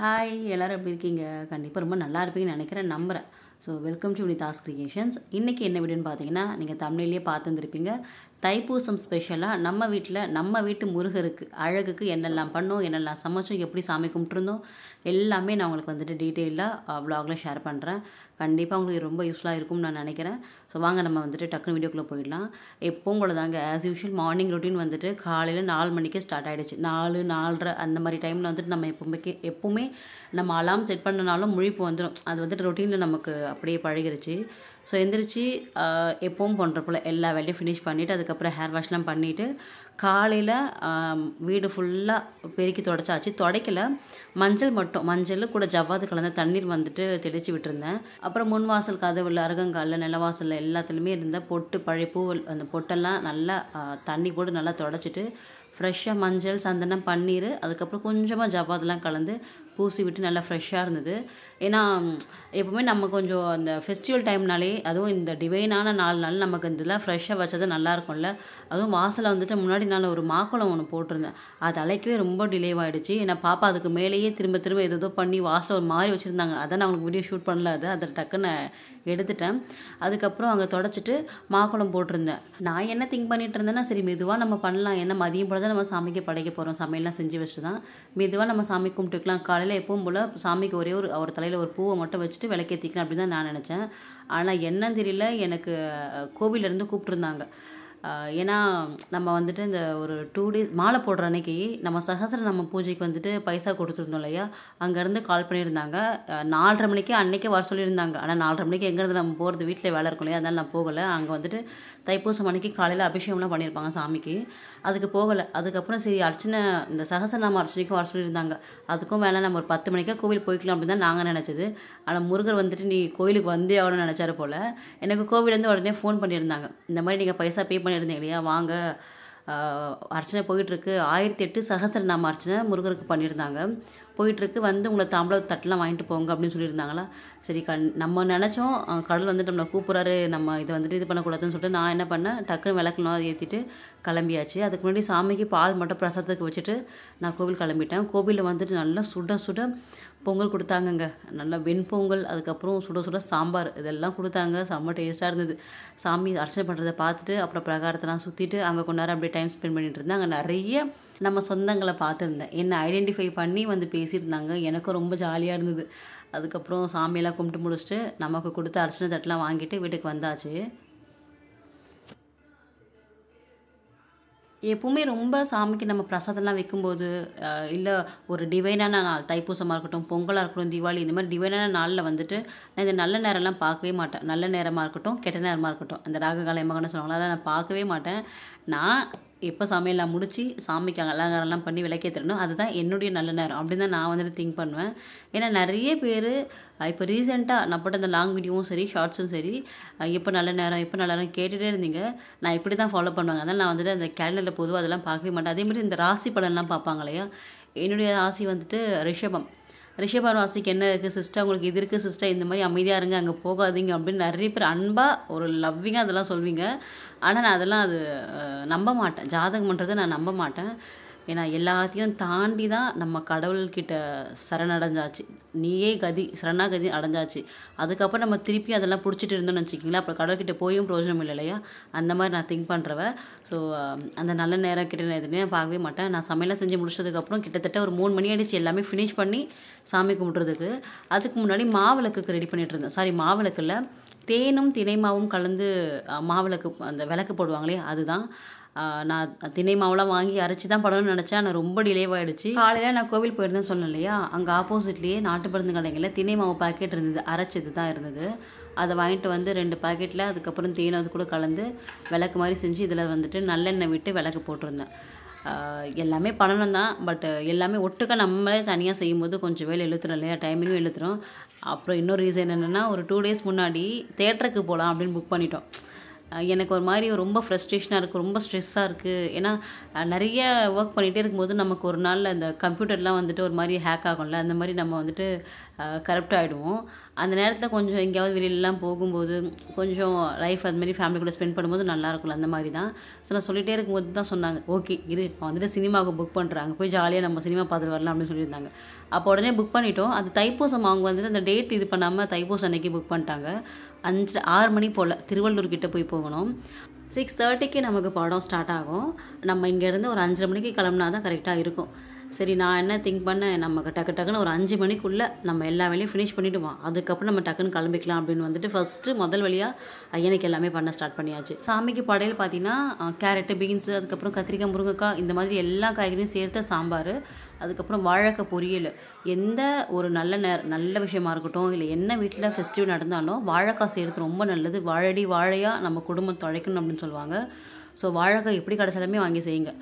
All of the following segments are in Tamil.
ஹாய் எல்லோரும் எப்படி இருக்கீங்க? கண்டிப்பாக ரொம்ப நல்லா இருப்பீங்கன்னு நினைக்கிறேன், நம்புகிறேன். So welcome to Vinitha's creations. இன்றைக்கி என்ன வீடியோன்னு பார்த்தீங்கன்னா, நீங்கள் தமிழ்லேயே பார்த்துருந்துருப்பீங்க. தைப்பூசம் ஸ்பெஷலாக நம்ம வீட்டில் நம்ம வீட்டு முருகருக்கு அழகுக்கு என்னெல்லாம் பண்ணோம், என்னெல்லாம் சமைச்சோம், எப்படி சாமி கும்பிட்டுருந்தோம் எல்லாமே நான் உங்களுக்கு வந்துட்டு டீட்டெயிலாக வ்ளாகில் ஷேர் பண்ணுறேன். கண்டிப்பாக உங்களுக்கு ரொம்ப யூஸ்ஃபுல்லாக இருக்கும்னு நான் நினைக்கிறேன். ஸோ வாங்க நம்ம வந்துட்டு டக்குனு வீடியோக்குள்ளே போயிடலாம். எப்பவும் போல தாங்க ஆஸ் யூஷுவல் மார்னிங் ரொட்டீன் வந்துட்டு காலையில் 4 மணிக்கு ஸ்டார்ட் ஆகிடுச்சு. 4, 4:30 அந்த மாதிரி டைமில் வந்துட்டு நம்ம எப்போவுமே நம்ம அலாம் செட் பண்ணனாலும் முழிப்பு வந்துடும். அது வந்துட்டு ரொட்டீனில் நமக்கு அப்படியே பழகிருச்சு. ஸோ எந்திரிச்சு எப்பவும் பண்ணுற போல் எல்லா வேலையும் ஃபினிஷ் பண்ணிவிட்டு அதுக்கப்புறம் ஹேர் வாஷ்லாம் பண்ணிவிட்டு காலையில் வீடு ஃபுல்லாக பெருக்கி தொடச்சாச்சு. துடைக்கல, மஞ்சள் கூட ஜவ்வாது கலந்த தண்ணீர் வந்துட்டு தெளித்து விட்டுருந்தேன். அப்புறம் முன் வாசல் கதவுல, அருகங்காலில், நிலவாசலில் எல்லாத்துலேயுமே இருந்த பொட்டு பழைய பூ அந்த பொட்டெல்லாம் நல்லா தண்ணி போட்டு நல்லா தொடச்சிட்டு ஃப்ரெஷ்ஷாக மஞ்சள், சந்தனம், பன்னீர், அதுக்கப்புறம் கொஞ்சமாக ஜவ்வாதெல்லாம் கலந்து பூசி விட்டு நல்லா ஃப்ரெஷ்ஷாக இருந்தது. ஏன்னா எப்போவுமே நம்ம கொஞ்சம் அந்த ஃபெஸ்டிவல் டைம்னாலே, அதுவும் இந்த டிவைனான 4 நாள் நமக்கு இதெல்லாம் ஃப்ரெஷ்ஷாக வச்சது நல்லாயிருக்கும்ல. அதுவும் வாசலை வந்துட்டு முன்னாடி நாள் ஒரு மாக்குளம் ஒன்று போட்டிருந்தேன். அது அழைக்கவே ரொம்ப டிலேவாகிடுச்சு. ஏன்னா பாப்பா அதுக்கு மேலேயே திரும்ப ஏதோ பண்ணி வாசல் ஒரு மாதிரி வச்சுருந்தாங்க. அதான் நான் உங்களுக்கு வீடியோ ஷூட் பண்ணல. அதை டக்குன்னு எடுத்துட்டேன். அதுக்கப்புறம் அங்கே தொடச்சிட்டு மாக்குளம் போட்டிருந்தேன். நான் என்ன திங்க் பண்ணிட்டு இருந்தேன்னா, சரி மெதுவாக நம்ம பண்ணலாம், ஏன்னா மதியம் போல தான் நம்ம சாமிக்கு படைக்க போகிறோம், சமையல்லாம் செஞ்சு வச்சுட்டு தான் மெதுவாக நம்ம சாமி கும்பிட்டுக்கலாம். காலையில் எப்பவும் போல் சாமிக்கு ஒரே ஒரு தலையில் ஒரு பூவை மட்டும் வச்சுட்டு விளக்கேற்றிக்கலாம் அப்படின்னு தான் நான் நினச்சேன். ஆனால் என்னன்னு தெரியல, எனக்கு கோவிலேருந்து கூப்பிட்ருந்தாங்க. ஏன்னா நம்ம வந்துட்டு இந்த ஒரு 2 days மாலை போடுற அன்னைக்கு நம்ம சகஸ்ரநாம பூஜைக்கு வந்துட்டு பைசா கொடுத்துருந்தோம் இல்லையா, அங்கேருந்து கால் பண்ணியிருந்தாங்க. 4:30 மணிக்கு அன்றைக்கே வர சொல்லியிருந்தாங்க. ஆனால் 4:30 மணிக்கு எங்கேருந்து நம்ம போகிறது, வீட்டில் வேலை இருக்கும் இல்லையா, அதனால் நான் போகலை. அங்கே வந்துட்டு தைப்பூசம் அன்னைக்கு காலையில் அபிஷேகம்லாம் பண்ணியிருப்பாங்க சாமிக்கு, அதுக்கு போகலை. அதுக்கப்புறம் சரி அர்ச்சனை, இந்த சகஸ்ரநாம அர்ச்சனைக்கும் வர சொல்லியிருந்தாங்க. அதுக்கும் வேலை, நம்ம ஒரு 10 மணிக்கே கோவில் போய்க்கலாம் அப்படின்னு தான் நாங்கள் நினச்சது. ஆனால் முருகர் வந்துட்டு நீ கோயிலுக்கு வந்தே ஆகணும்னு நினச்சாரு போல். எனக்கு கோவிலேருந்து உடனே ஃபோன் பண்ணியிருந்தாங்க. இந்த மாதிரி நீங்கள் பைசா பே பண்ணியிருந்தீங்க இல்லையா, வாங்க அர்ச்சனை போயிட்டுருக்கு. 1008 சகஸ்ரநாம அர்ச்சனை முருகருக்கு பண்ணியிருந்தாங்க, போயிட்டுருக்கு, வந்து உங்களை தாம்பளம் தட்டெலாம் வாங்கிட்டு போங்க அப்படின்னு சொல்லியிருந்தாங்களா. சரி நம்ம நினச்சோம் கடவுள் வந்துட்டு நம்மளை கூப்பிட்றாரு, நம்ம இதை வந்துட்டு இது பண்ணக்கூடாதுன்னு சொல்லிட்டு நான் என்ன பண்ணேன், டக்குன்னு விளக்கணும் ஏற்றிட்டு கிளம்பியாச்சு. அதுக்கு முன்னாடி சாமிக்கு பால் மட்டும் பிரசாதத்துக்கு வச்சுட்டு நான் கோவில் கிளம்பிட்டேன். கோவிலில் வந்துட்டு நல்லா சுட பொங்கல் கொடுத்தாங்கங்க. நல்லா வெண்பொங்கல், அதுக்கப்புறம் சுட சாம்பார், இதெல்லாம் கொடுத்தாங்க. செம்ம டேஸ்ட்டாக இருந்தது. சாமி அர்ச்சனை பண்ணுறதை பார்த்துட்டு அப்புறம் பிரகாரத்தெல்லாம் சுற்றிட்டு அங்கே கொஞ்ச நேரம் அப்படியே டைம் ஸ்பெண்ட் பண்ணிட்டு இருந்தேன். அங்கே நிறைய நம்ம சொந்தங்களை பார்த்துருந்தேன். என்னை ஐடென்டிஃபை பண்ணி வந்து பேசியிருந்தாங்க. எனக்கும் ரொம்ப ஜாலியாக இருந்தது. அதுக்கப்புறம் சாமியெல்லாம் கும்பிட்டு முடிச்சுட்டு நமக்கு கொடுத்த அர்ச்சனை தட்டெலாம் வாங்கிட்டு வீட்டுக்கு வந்தாச்சு. எப்போவுமே ரொம்ப சாமிக்கு நம்ம பிரசாதம்லாம் வைக்கும்போது, இல்லை ஒரு டிவைனான நாள், தைப்பூசமாக இருக்கட்டும், பொங்கலாக இருக்கட்டும், தீபாவளி, இந்த மாதிரி டிவைனான நாளில் வந்துட்டு நான் இந்த நல்ல நேரம்லாம் பார்க்கவே மாட்டேன். நல்ல நேரமாக இருக்கட்டும், கெட்ட நேரமாக இருக்கட்டும், அந்த ராககால யமகன்னு சொல்லுவாங்களா, அதை நான் பார்க்கவே மாட்டேன். நான் எப்போ சமையல்லாம் முடித்து சாமிக்கு அலங்காரம்லாம் பண்ணி விளக்கேற்றணும், அதுதான் என்னுடைய நல்ல நேரம் அப்படின்னு தான் நான் வந்துட்டு திங்க் பண்ணுவேன். ஏன்னா நிறைய பேர் இப்போ ரீசெண்டாக நான் போட்ட அந்த லாங் வீடியோவும் சரி, ஷார்ட்ஸும் சரி, எப்போ நல்ல நேரம் கேட்டுகிட்டே இருந்தீங்க. நான் இப்படி தான் ஃபாலோ பண்ணுவாங்க. அதனால் நான் வந்துட்டு அந்த கேலண்டரில் பொதுவாக அதெல்லாம் பார்க்கவே மாட்டேன். அதேமாதிரி இந்த ராசி பலன்லாம் பார்ப்பாங்க இல்லையா, என்னுடைய ராசி வந்துட்டு ரிஷப ராசிக்கு என்ன இருக்குது சிஸ்டர், உங்களுக்கு இது இருக்குது சிஸ்டர், இந்த மாதிரி அமைதியாக இருங்க, அங்கே போகாதீங்க அப்படின்னு நிறைய பேர் அன்பாக ஒரு லவ்விங்காக அதெல்லாம் சொல்வீங்க. ஆனால் நான் அதெல்லாம் நம்ப மாட்டேன். ஜாதகம் பண்ணுறதை நான் நம்ப மாட்டேன். ஏன்னா எல்லாத்தையும் தாண்டி தான் நம்ம கடவுள்கிட்ட சரணடைஞ்சாச்சு. நீயே கதி, சரணாகதி அடைஞ்சாச்சு. அதுக்கப்புறம் நம்ம திருப்பி அதெல்லாம் பிடிச்சிட்டு இருந்தோம்னு வச்சுக்கிங்களா, அப்புறம் கடவுள்கிட்ட போயும் பிரயோஜனம் இல்லை இல்லையா. அந்த மாதிரி நான் திங்க் பண்ணுறவ. ஸோ அந்த நல்ல நேரம் கிட்ட நான் எதுவுமே பார்க்கவே மாட்டேன். நான் சமையலாம் செஞ்சு முடிச்சதுக்கப்புறம் கிட்டத்தட்ட ஒரு 3 மணி ஆகிடுச்சு எல்லாமே ஃபினிஷ் பண்ணி சாமி கும்பிட்றதுக்கு. அதுக்கு முன்னாடி மாவிளக்குக்கு ரெடி பண்ணிகிட்டு இருந்தேன். மாவிளக்கில் தேனும் தினைமாவும் கலந்து மாவிளக்கு அந்த விளக்கு போடுவாங்களே, அதுதான். நான் தினை மாவுலாம் வாங்கி அரைச்சி தான் படணும்னு நினச்சேன். ஆனால் ரொம்ப டிலேவாகிடுச்சு. காலையில் நான் கோவில் போயிருந்தேன்னு சொன்னேன் இல்லையா, அங்கே ஆப்போசிட்லேயே நாட்டு மருந்து கடைகளில் தினை மாவு பாக்கெட் இருந்தது, அரைச்சது தான் இருந்தது. அதை வாங்கிட்டு வந்து 2 பாக்கெட்டில் அதுக்கப்புறம் தேன் அது கூட கலந்து விளக்கு மாதிரி செஞ்சு இதில் வந்துட்டு நல்லெண்ணெய் விட்டு விளக்கு போட்டிருந்தேன். எல்லாமே பண்ணணும் தான், பட் எல்லாமே ஒட்டுக்க நம்மளே தனியாக செய்யும்போது கொஞ்சம் வேலை இழுத்துரும் இல்லையா, டைமிங்கும் இழுத்துரும். அப்புறம் இன்னொரு ரீசன் என்னென்னா, ஒரு 2 days முன்னாடி தேட்டருக்கு போகலாம் அப்படின்னு புக் பண்ணிட்டோம். எனக்கு ஒரு மாதிரி ரொம்ப ஃப்ரஸ்ட்ரேஷனாக இருக்குது, ரொம்ப ஸ்ட்ரெஸ்ஸாக இருக்குது. ஏன்னா நிறைய ஒர்க் பண்ணிகிட்டே இருக்கும்போது நமக்கு ஒரு நாளில் அந்த கம்ப்யூட்டர்லாம் வந்துட்டு ஒரு மாதிரி ஹேக் ஆகும்ல, அந்த மாதிரி நம்ம வந்துட்டு கரெக்ட் ஆகிடுவோம். அந்த நேரத்தில் கொஞ்சம் எங்கேயாவது வெளியிலலாம் போகும்போது கொஞ்சம் லைஃப் அதுமாரி ஃபேமிலி கூட ஸ்பெண்ட் பண்ணும்போது நல்லாயிருக்கும்ல, அந்த மாதிரி தான். ஸோ நான் சொல்லிகிட்டே இருக்கும்போது தான் சொன்னாங்க, ஓகே இரு வந்துட்டு சினிமாவுக்கு புக் பண்ணுறாங்க, போய் ஜாலியாக நம்ம சினிமா பார்த்துட்டு வரலாம் அப்படின்னு சொல்லியிருந்தாங்க. அப்போ உடனே புக் பண்ணிட்டோம். அது தைப்பூசம் அவங்க வந்துட்டு அந்த டேட் இது பண்ணாமல் தைப்பூசம் அன்றைக்கி புக் பண்ணிட்டாங்க. 6 மணி போல் திருவள்ளூர் கிட்டே போய் போகணும். 6:30க்கு நமக்கு படம் ஸ்டார்ட் ஆகும். நம்ம இங்கேருந்து ஒரு 5:30 மணிக்கு கிளம்புனா தான் கரெக்டாக இருக்கும். சரி நான் என்ன திங்க் பண்ணேன், நமக்கு டக்குன்னு ஒரு 5 மணிக்குள்ளே நம்ம எல்லா வேலையும் ஃபினிஷ் பண்ணிவிடுவோம், அதுக்கப்புறம் நம்ம டக்குன்னு கிளம்பிக்கலாம் அப்படின்னு வந்துட்டு ஃபஸ்ட்டு முதல் வழியாக ஐயனுக்கு எல்லாமே பண்ண ஸ்டார்ட் பண்ணியாச்சு. சாமிக்கு படையல் பார்த்தீங்கன்னா கேரட்டு, பீன்ஸு, அதுக்கப்புறம் கத்திரிக்காய், முருங்கைக்காய், இந்த மாதிரி எல்லா காய்கறியும் சேர்த்து சாம்பார், அதுக்கப்புறம் வாழைக்காய் பொரியல். எந்த ஒரு நல்ல விஷயமா இருக்கட்டும், இல்லை என்ன வீட்டில் ஃபெஸ்டிவல் நடந்தாலும் வாழைக்காய் செய்கிறது ரொம்ப நல்லது. வாழடி வாழையாக நம்ம குடும்பம் தொலைக்கணும் அப்படின்னு சொல்லுவாங்க. ஸோ வாழைக்காய் எப்படி கிடைச்சாலுமே வாங்கி செய்யுங்க.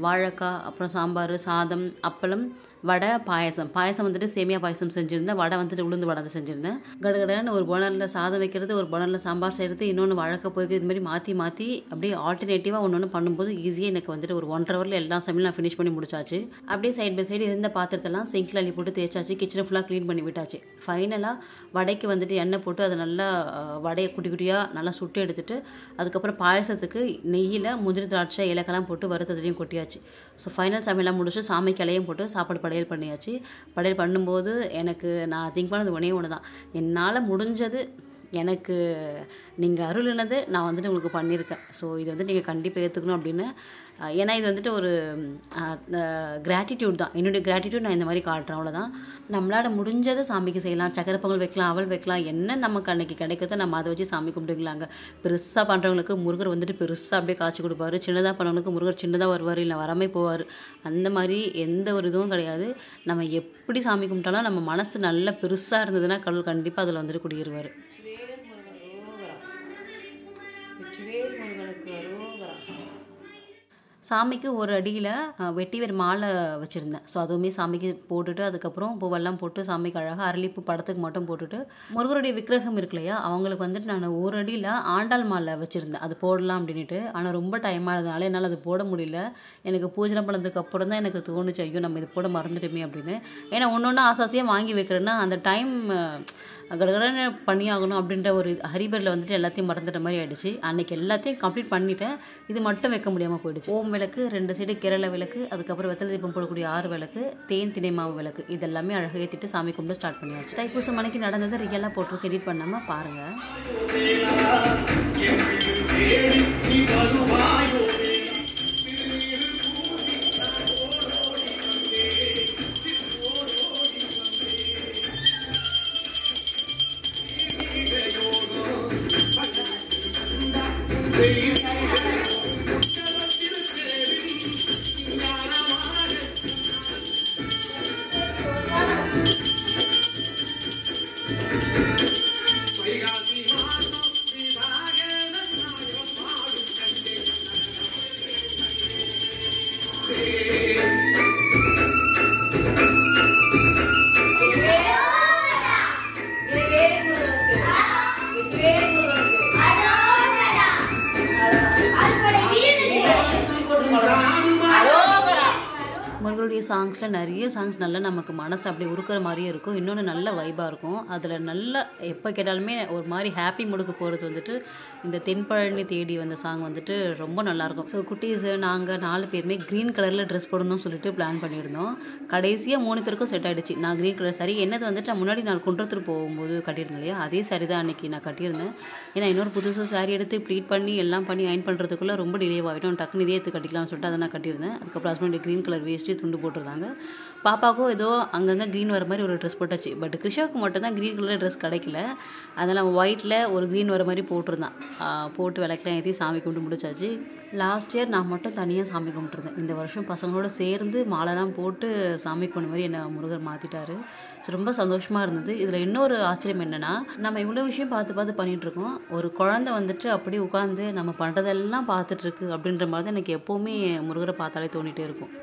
வாழைக்காய், அப்புறம் சாம்பார், சாதம், அப்பளம், வடை, பாயசம் வந்துட்டு சேமியா பாயசம் செஞ்சுருந்தேன். வடை வந்துட்டு உளுந்து வடை செஞ்சுருந்தேன். கடகடன்னு ஒரு பர்னரில் சாதம் வைக்கிறது, ஒரு பர்னரில் சாம்பார் செய்கிறது, இன்னொன்று வாழைக்காய் பொரிக்கிறது, இது மாதிரி மாற்றி அப்படியே ஆல்டர்னேட்டிவாக ஒன்று பண்ணும்போது ஈஸியாக எனக்கு வந்துட்டு ஒரு 1.5 ஹவரில் எல்லா சமையலும் நான் ஃபினிஷ் பண்ணி முடிச்சாச்சு. அப்படியே சைட் பை சைடு இருந்த பாத்திரத்தெல்லாம் சிங்கில் அள்ளி போட்டு தேய்ச்சாச்சு. கிச்சனை ஃபுல்லாக க்ளீன் பண்ணி விட்டாச்சு. ஃபைனலாக வடைக்கு வந்துட்டு எண்ணெய் போட்டு அதை நல்லா வடையை குட்டி குட்டியாக நல்லா சுட்டு எடுத்துட்டு, அதுக்கப்புறம் பாயசத்துக்கு நெய்யில் முந்திரி, திராட்சை, ஏலக்காய்லாம் போட்டு வறுத்ததையும் கொட்டியாச்சு. ஸோ ஃபைனல் சமையலாம் முடிச்சு சாமிக்கு இலையும் போட்டு சாப்பாடு படையல் பண்ணியாச்சு. படையல் பண்ணும்போது நான் திங்க் பண்ணது ஒன்று தான், என்னால் முடிஞ்சது, எனக்கு நீங்கள் அருளினது நான் வந்துட்டு உங்களுக்கு பண்ணியிருக்கேன். ஸோ இது வந்துட்டு நீங்கள் கண்டிப்பாக ஏற்றுக்கணும் அப்படின்னு. ஏன்னா இது வந்துட்டு ஒரு கிராட்டிடியூட் தான், என்னுடைய கிராட்டிடியூட் நான் இந்த மாதிரி காட்டுறேன், அவ்வளோதான். நம்மளால் முடிஞ்சதை சாமிக்கு செய்யலாம். சக்கரை பொங்கல் வைக்கலாம், அவல் வைக்கலாம், என்ன நமக்கு அன்றைக்கி கிடைக்கிறதோ நம்ம அதை வச்சு சாமி கும்பிட்டுக்கலாங்க. பெருசாக பண்ணுறவங்களுக்கு முருகர் வந்துட்டு பெருசாக அப்படியே காய்ச்சி கொடுப்பாரு. சின்னதாக பண்ணுறவங்களுக்கு முருகர் சின்னதாக வருவார், இல்லை வராமே போவார். அந்த மாதிரி எந்த ஒரு இதுவும் கிடையாது. நம்ம எப்படி சாமி கும்பிட்டாலும் நம்ம மனசு நல்ல பெருசாக இருந்ததுன்னா கடவுள் கண்டிப்பாக அதில் வந்துட்டு குடியிருவார். சாமிக்கு ஒரு அடியில் வெட்டிவேர் மாலை வச்சுருந்தேன். ஸோ அதுவுமே சாமிக்கு போட்டுட்டு, அதுக்கப்புறம் பூவெல்லாம் போட்டு சாமிக்கு அழகாக அரளிப்பூ படத்துக்கு மட்டும் போட்டுட்டு, முருகருடைய விக்கிரகம் இருக்கு இல்லையா, அவங்களுக்கு வந்துட்டு நான் ஒரு அடியில் ஆண்டாள் மாலை வச்சுருந்தேன், அது போடலாம் அப்படின்ட்டு. ஆனால் ரொம்ப டைம் ஆனதுனால என்னால் அது போட முடியல. எனக்கு பூஜை பண்ணதுக்கு அப்புறம் தான் எனக்கு தோணுச்சு, ஐயோ நம்ம இது போட மறந்துட்டோமே அப்படின்னு. ஏன்னா ஒன்று ஆசாசியாக வாங்கி வைக்கிறேன்னா அந்த டைம் கடகடன்னு பண்ணியாகணும் அப்படின்ற ஒரு ஹரிபரில் வந்துட்டு எல்லாத்தையும் மறந்துட்ட மாதிரி ஆகிடுச்சு. அன்றைக்கி எல்லாத்தையும் கம்ப்ளீட் பண்ணிவிட்டேன், இது மட்டும் வைக்க முடியாமல் போயிடுச்சு. ஓம் விளக்கு, 2 சைடு கேரள விளக்கு, அதுக்கப்புறம் வெத்தலை தீபம் போடக்கூடிய 6 விளக்கு, தேன் திணை மாவு விளக்கு, இதெல்லாமே அழகாக ஏற்றிட்டு சாமி கும்பிட்டு ஸ்டார்ட் பண்ணியாச்சு. தைப்பூசம் அன்னைக்கு நடந்ததை ரியலாக போட்டு எடிட் பண்ணாமல் பாருங்கள். முருகருடைய சாங்ஸில் நிறைய சாங்ஸ் நல்லா நமக்கு மனசு அப்படி உருக்கிற மாதிரியே இருக்கும். இன்னொன்று நல்ல வைபாக இருக்கும். அதில் நல்லா எப்போ கேட்டாலுமே ஒரு மாதிரி ஹாப்பி மூடுக்கு போகிறது வந்துட்டு இந்த தென்பழனி தேடி வந்த சாங் வந்துட்டு ரொம்ப நல்லாயிருக்கும். ஸோ குட்டீஸு நாங்கள் 4 பேருமே க்ரீன் கலரில் ட்ரெஸ் போடணும்னு சொல்லிட்டு பிளான் பண்ணியிருந்தோம். கடைசியாக 3 பேருக்கும் செட் ஆகிடுச்சு. நான் க்ரீன் கலர் சாரி, என்னது வந்துட்டு நான் முன்னாடி நான் குன்றத்தூர் போகும்போது கட்டியிருந்தேன் இல்லையா, அதே சாரி தான் அன்றைக்கி நான் கட்டியிருந்தேன். ஏன்னா இன்னொரு புதுசாக சாரி எடுத்து ப்ளீட் பண்ணி எல்லாம் பண்ணி அயன் பண்ணுறதுக்குள்ளே ரொம்ப டிலே ஆகிடும். டக்குன்னு இதே எடுத்து கட்டிக்கலாம்னு சொல்லிட்டு அதை நான் கட்டியிருந்தேன். அதுக்கப்புறம் ஹஸ்பண்ட் க்ரீன் கலர் வேஸ்ட்டு துண்டு போட்டிருந்தாங்க. பாப்பாவுக்கும் ஏதோ அங்கங்கே க்ரீன் வர மாதிரி ஒரு ட்ரெஸ் போட்டாச்சு. பட் கிருஷாவுக்கு மட்டும் தான் க்ரீன் கலர் ட்ரெஸ் கிடைக்கல. அதெல்லாம் ஒயிட்டில் ஒரு க்ரீன் வர மாதிரி போட்டிருந்தான். போட்டு விளக்கெலாம் ஏற்றி சாமி கும்பிட்டு முடிச்சாச்சு. லாஸ்ட் இயர் நான் மட்டும் தனியாக சாமி கும்பிட்டுருந்தேன். இந்த வருஷம் பசங்களோட சேர்ந்து மாலைலாம் போட்டு சாமி கும்பிட்ட மாதிரி என்னை முருகர் மாற்றிட்டாரு. ஸோ ரொம்ப சந்தோஷமாக இருந்தது. இதில் இன்னொரு ஆச்சரியம் என்னென்னா, நம்ம இவ்வளோ விஷயம் பார்த்து பண்ணிகிட்ருக்கோம். ஒரு குழந்தை வந்துட்டு அப்படியே உட்காந்து நம்ம பண்ணுறதெல்லாம் பார்த்துட்ருக்கு அப்படின்ற மாதிரி தான் எனக்கு எப்போவுமே முருகரை பார்த்தாலே தோணிகிட்டே இருக்கும்.